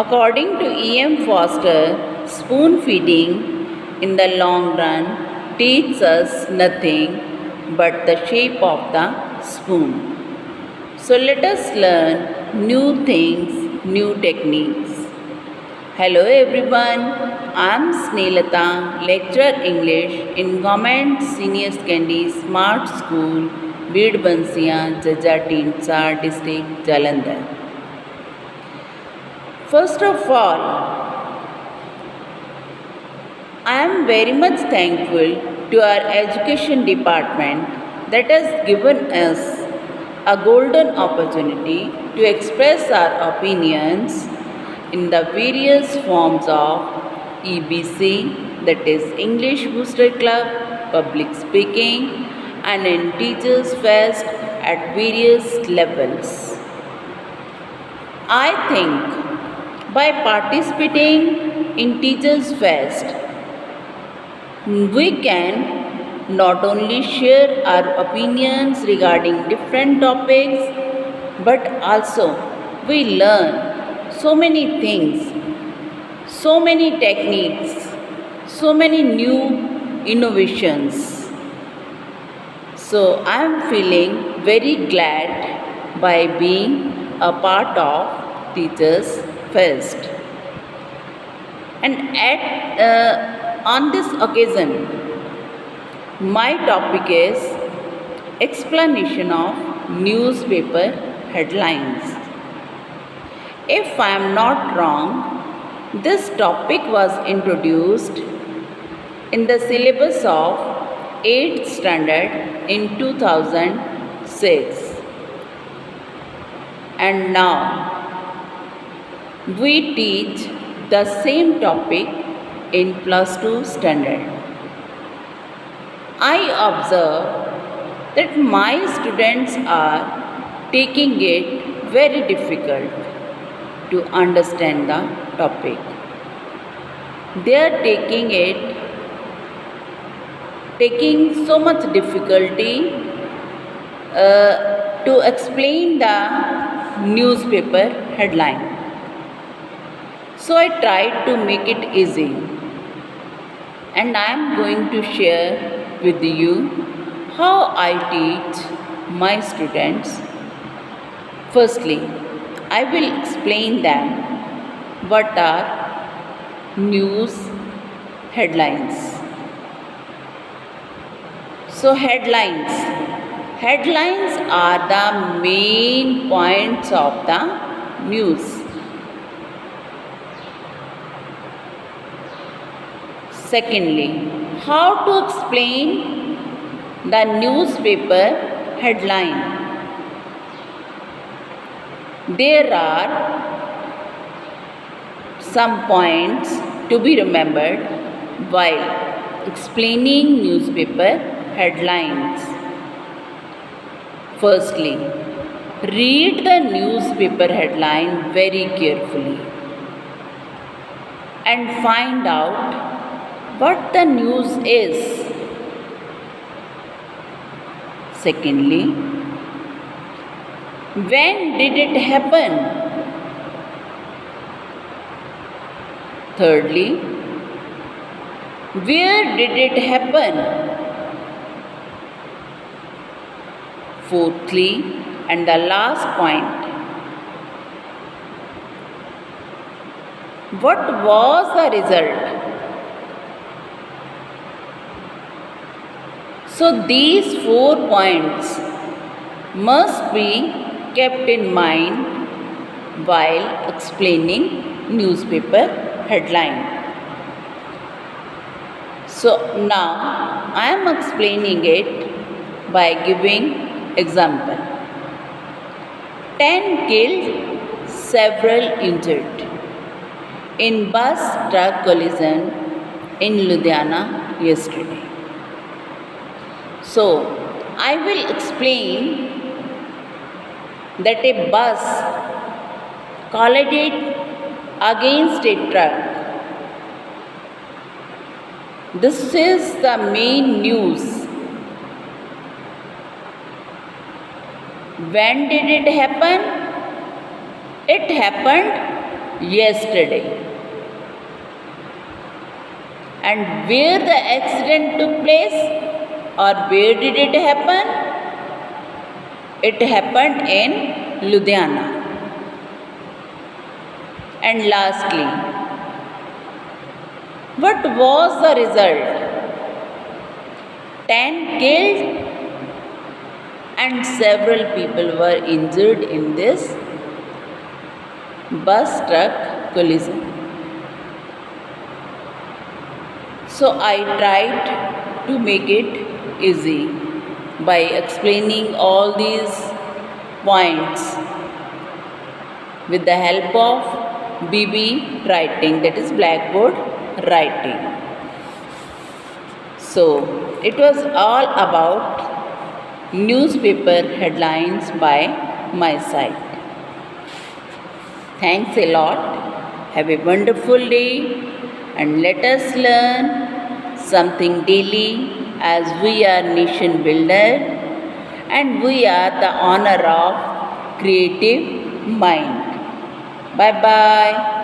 According to E.M. Foster, spoon feeding in the long run teaches us nothing but the shape of the spoon. So let us learn new things, new techniques. Hello everyone, I am Snelata, lecturer English in Government Senior Secondary Smart School, Bidbansiya, Jaja Tindsa District, Jalandhar. First of all, I am very much thankful to our education department that has given us a golden opportunity to express our opinions in the various forms of EBC, that is English Booster Club, public speaking, and in Teachers Fest at various levels. I think by participating in Teachers Fest, we can not only share our opinions regarding different topics, but also we learn so many things, so many techniques, so many new innovations. So I am feeling very glad by being a part of Teachers Fest. And on this occasion, my topic is explanation of newspaper headlines. If I am not wrong, this topic was introduced in the syllabus of 8th standard in 2006. And now we teach the same topic in plus 2 standard. I observe that my students are taking it very difficult to understand the topic. They are taking so much difficulty to explain the newspaper headline. So I tried to make it easy, and I am going to share with you how I teach my students. Firstly, I will explain them what are news headlines. So headlines are the main points of the news. Secondly, how to explain the newspaper headline. There are some points to be remembered while explaining newspaper headlines. Firstly, read the newspaper headline very carefully and find out what the news is. Secondly, when did it happen? Thirdly, where did it happen? Fourthly, and the last point, what was the result? So these 4 points must be kept in mind while explaining newspaper headline. So now I am explaining it by giving example. 10 killed, several injured in bus-truck collision in Ludhiana yesterday. So, I will explain that a bus collided against a truck. This is the main news. When did it happen? It happened yesterday. And where the accident took place, or where did it happen? It happened in Ludhiana. And lastly, what was the result? 10 killed and several people were injured in this bus truck collision. So I tried to make it easy by explaining all these points with the help of BB writing, that is blackboard writing. So it was all about newspaper headlines by my side. Thanks a lot. Have a wonderful day and let us learn something daily, as we are nation builder and we are the honor of creative mind. Bye bye.